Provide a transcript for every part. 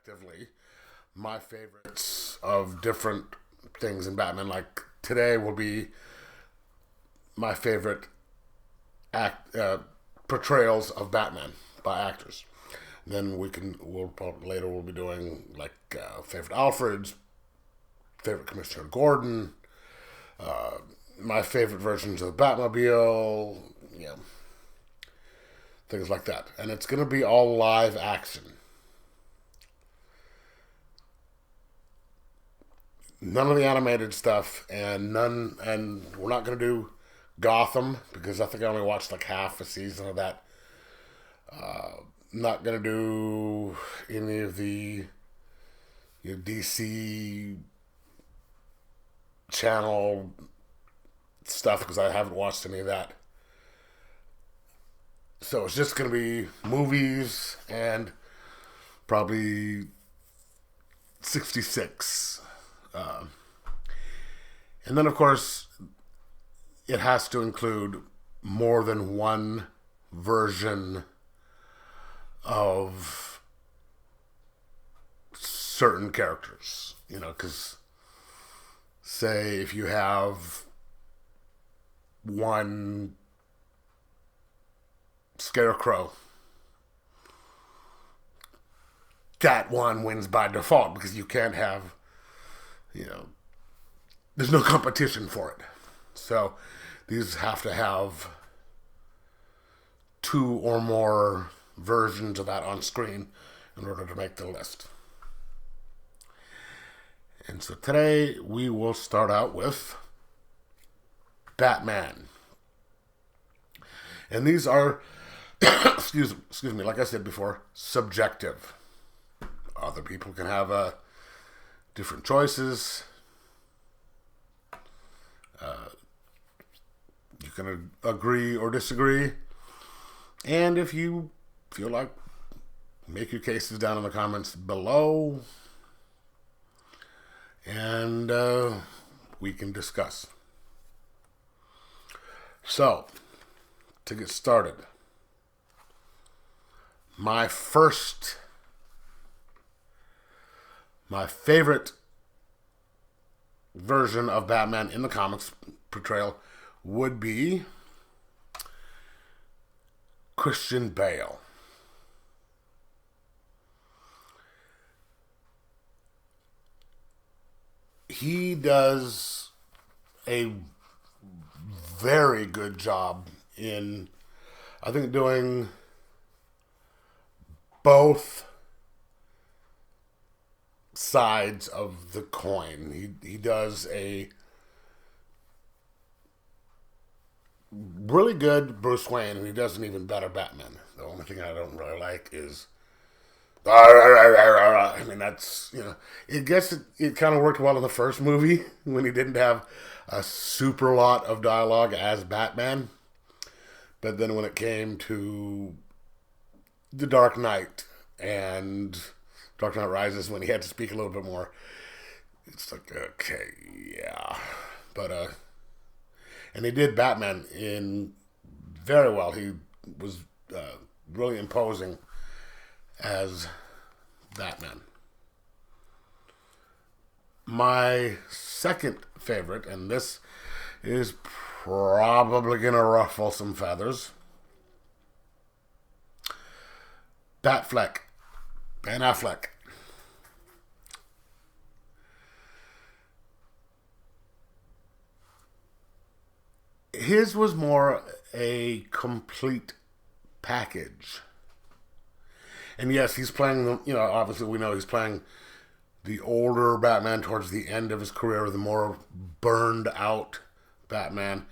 retrospectively my favorites of different things in Batman. Like today will be my favorite portrayals of Batman by actors. Then we'll be doing like favorite Alfreds, favorite Commissioner Gordon, my favorite versions of the Batmobile, things like that. And it's going to be all live action. None of the animated stuff, and we're not going to do Gotham because I think I only watched like half a season of that. Not going to do any of the DC channel stuff because I haven't watched any of that. So it's just going to be movies and probably 66. And then, of course, it has to include more than one version of certain characters. Because, say, if you have one Scarecrow, that one wins by default because you can't have, there's no competition for it. So these have to have two or more versions of that on screen in order to make the list. And so today we will start out with Batman. And these are, excuse me, like I said before, subjective. Other people can have different choices. You can agree or disagree. And if you feel like, make your cases down in the comments below. And we can discuss. So, to get started, my favorite version of Batman in the comics portrayal would be Christian Bale. He does a very good job in, I think, doing both sides of the coin. He does a really good Bruce Wayne, and he does an even better Batman. The only thing I don't really like is, I mean, that's, it kind of worked well in the first movie when he didn't have a super lot of dialogue as Batman. But then when it came to The Dark Knight and Dark Knight Rises, when he had to speak a little bit more, it's like, okay, yeah. But, and he did Batman in very well. He was really imposing as Batman. My second favorite, and this is probably going to ruffle some feathers, Batfleck, Ben Affleck. His was more a complete package. And yes, he's playing obviously we know he's playing the older Batman towards the end of his career, the more burned out Batman.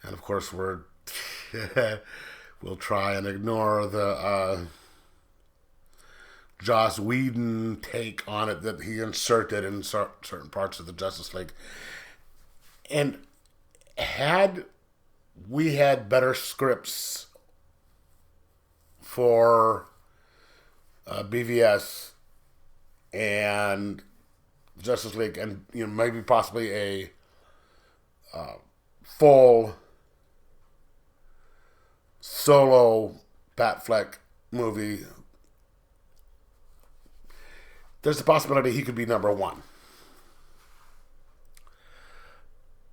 And of course we'll try and ignore the Joss Whedon take on it that he inserted in certain parts of the Justice League. And had we had better scripts for BVS and Justice League, and maybe possibly a full solo Batfleck movie, there's a possibility he could be number one.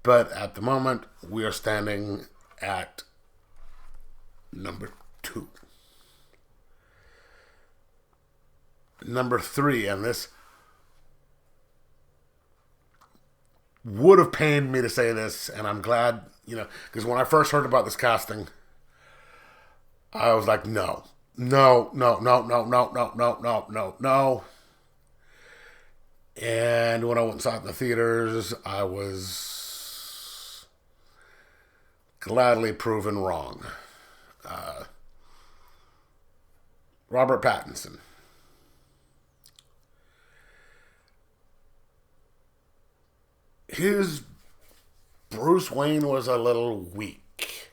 But at the moment, we are standing at number 2. Number 3, and this would have pained me to say this, and I'm glad, because when I first heard about this casting, I was like, no. And when I went and saw it in the theaters, I was gladly proven wrong. Robert Pattinson. His Bruce Wayne was a little weak.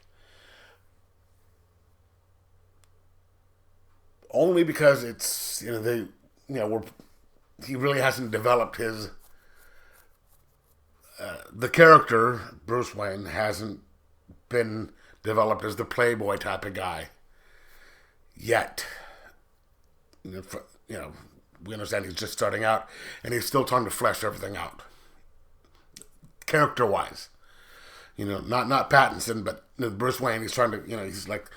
Only because it's, he really hasn't developed his, the character, Bruce Wayne, hasn't been developed as the playboy type of guy yet. We understand he's just starting out, and he's still trying to flesh everything out. Character-wise. Not Pattinson, but Bruce Wayne, he's trying to, he's like,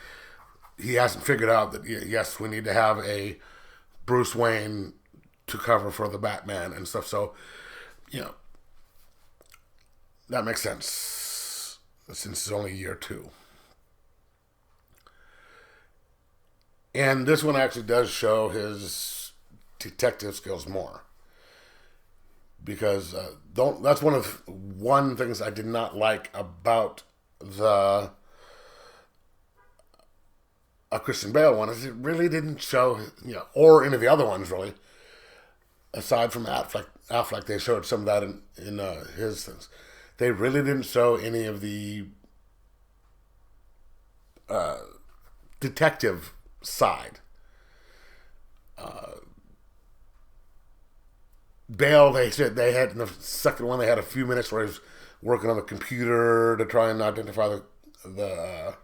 he hasn't figured out that, yes, we need to have a Bruce Wayne to cover for the Batman and stuff. So, that makes sense since it's only year 2. And this one actually does show his detective skills more. Because that's one things I did not like about the Christian Bale one, is it really didn't show, or any of the other ones really, aside from Affleck, they showed some of that in his things. They really didn't show any of the detective side. Bale, they said they had, in the second one, they had a few minutes where he was working on the computer to try and identify the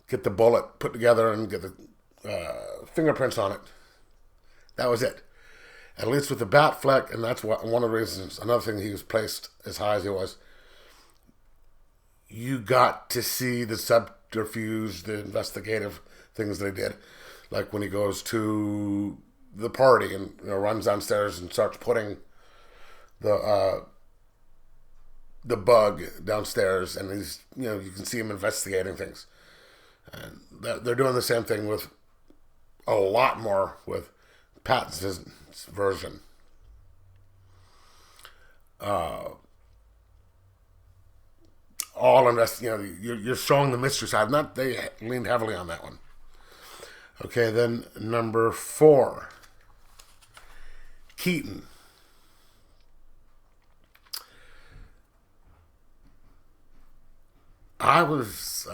get the bullet put together and get the fingerprints on it. That was it. At least with the Batfleck, and that's one of the reasons, another thing he was placed as high as he was, you got to see the subterfuge, the investigative things they did. Like when he goes to the party and runs downstairs and starts putting the bug downstairs, and he's you can see him investigating things, and they're doing the same thing with a lot more with Pattinson's version. All invest, you're showing the mystery side. Not they leaned heavily on that one. Okay, then number 4. Keaton. I was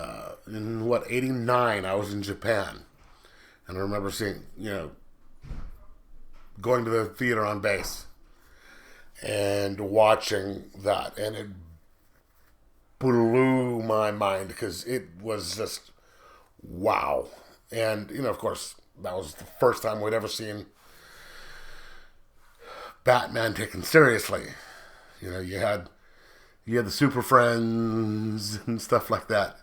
in 89. I was in Japan, and I remember seeing, going to the theater on base and watching that, and it blew my mind because it was just wow. And of course, that was the first time we'd ever seen Batman taken seriously. You had the Super Friends and stuff like that,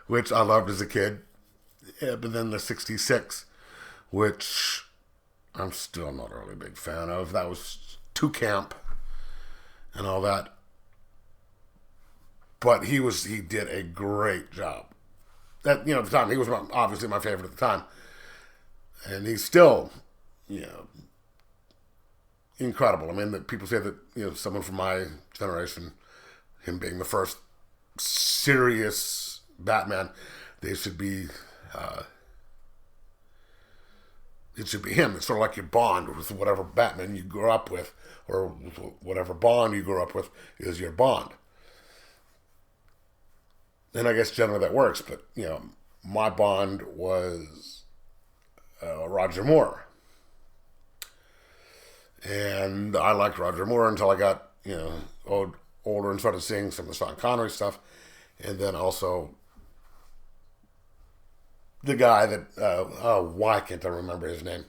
which I loved as a kid. Yeah, but then the 66, which I'm still not a really big fan of. That was too camp and all that. But he did a great job. At the time, he was obviously my favorite at the time. And he's still, incredible. I mean, people say that, someone from my generation, him being the first serious Batman, they should be, it should be him. It's sort of like your bond with whatever Batman you grew up with, or whatever Bond you grew up with is your Bond. And I guess generally that works, but, my Bond was Roger Moore. And I liked Roger Moore until I got, older and started seeing some of the Sean Connery stuff. And then also the guy that, why can't I remember his name?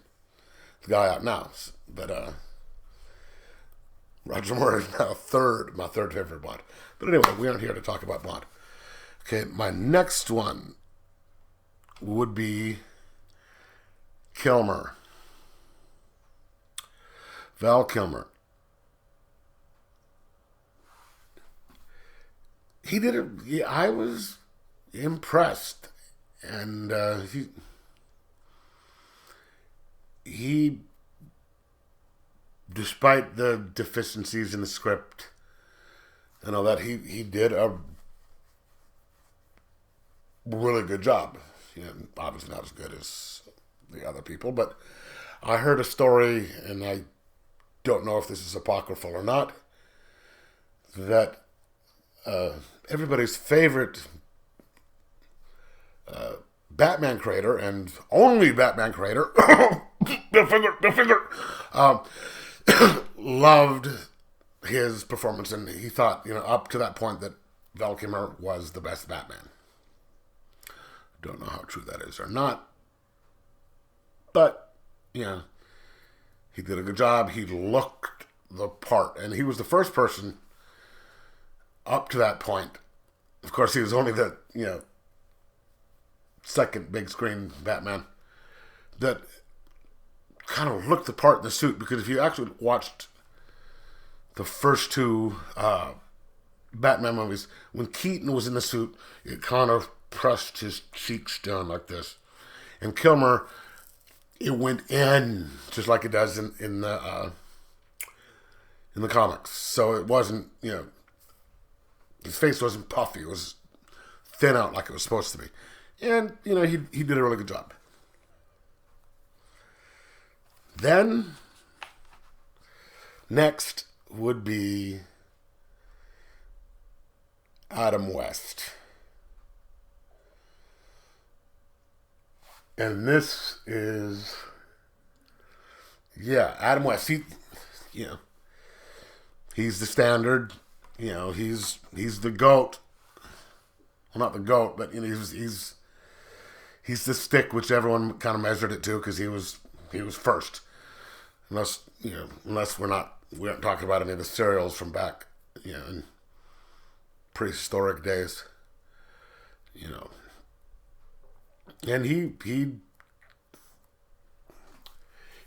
the guy out now. But Roger Moore is now my third favorite Bond. But anyway, we aren't here to talk about Bond. Okay, my next one would be Kilmer. Val Kilmer. He did it. Yeah, I was impressed, and he, despite the deficiencies in the script and all that, he did a really good job. You know, obviously not as good as the other people, but I heard a story, and I don't know if this is apocryphal or not, that everybody's favorite Batman creator, and only Batman creator, the finger, loved his performance, and he thought, up to that point, that Val Kilmer was the best Batman. Don't know how true that is or not, but he did a good job. He looked the part, and he was the first person up to that point. Of course, he was only the second big screen Batman that kind of looked the part in the suit, because if you actually watched the first two Batman movies, when Keaton was in the suit, it kind of pressed his cheeks down like this, and Kilmer, it went in just like it does in the comics. So it wasn't, his face wasn't puffy. It was thin out like it was supposed to be. And, he did a really good job. Then, next would be Adam West. And this is, Adam West. He's the standard. He's the GOAT. Well, not the GOAT, but he's the stick which everyone kind of measured it to, because he was first. Unless we aren't talking about any of the serials from back, in prehistoric days. And he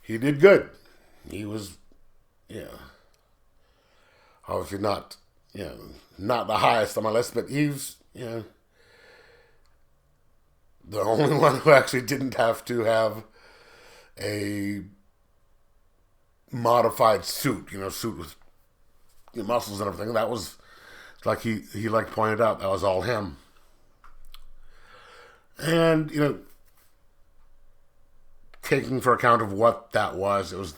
did good. He was, obviously not the highest on my list, but he's, the only one who actually didn't have to have a modified suit, suit with muscles and everything. That was, like he pointed out, that was all him. And, taking for account of what that was, it was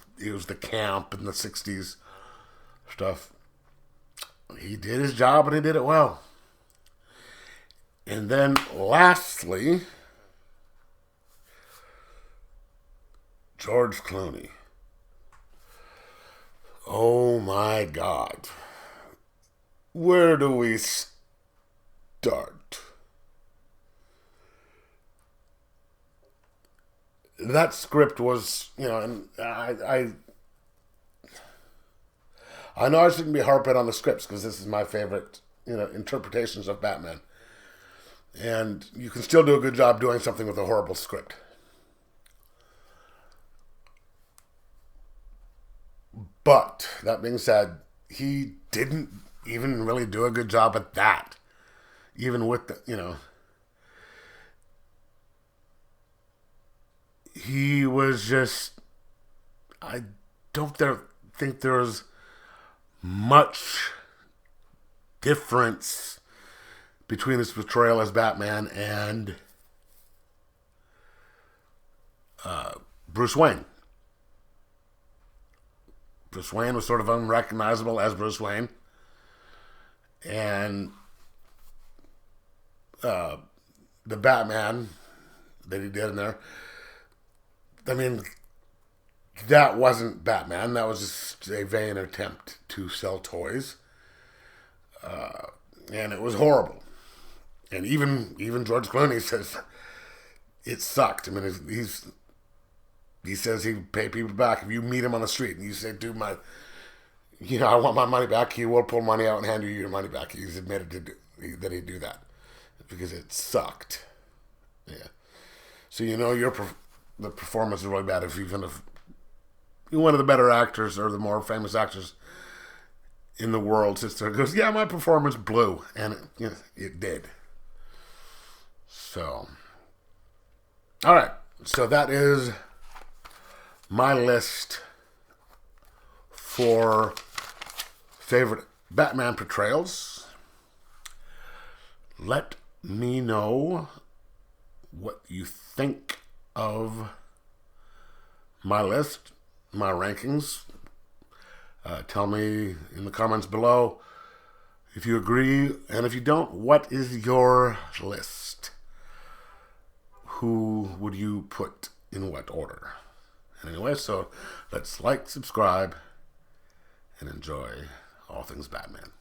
the camp in the 60s stuff. He did his job, and he did it well. And then, lastly, George Clooney. Oh my God. Where do we start? That script was, and I know I shouldn't be harping on the scripts, because this is my favorite, interpretations of Batman. And you can still do a good job doing something with a horrible script. But, that being said, he didn't even really do a good job at that. Even with the, he was just, I don't think there was much difference between his portrayal as Batman and Bruce Wayne. Bruce Wayne was sort of unrecognizable as Bruce Wayne. And the Batman that he did in there, I mean, that wasn't Batman. That was just a vain attempt to sell toys. And it was horrible. And even George Clooney says it sucked. I mean, He says he'd pay people back if you meet him on the street and you say, dude, I want my money back. He will pull money out and hand you your money back. He's admitted that he'd do that because it sucked. Yeah. So the performance is really bad if you're one of the better actors or the more famous actors in the world sits there and goes, yeah, my performance blew. And it did. So, all right. So that is my list for favorite Batman portrayals. Let me know what you think of my list, my rankings. Tell me in the comments below if you agree, and if you don't, what is your list? Who would you put in what order? Anyway, so let's like, subscribe, and enjoy all things Batman.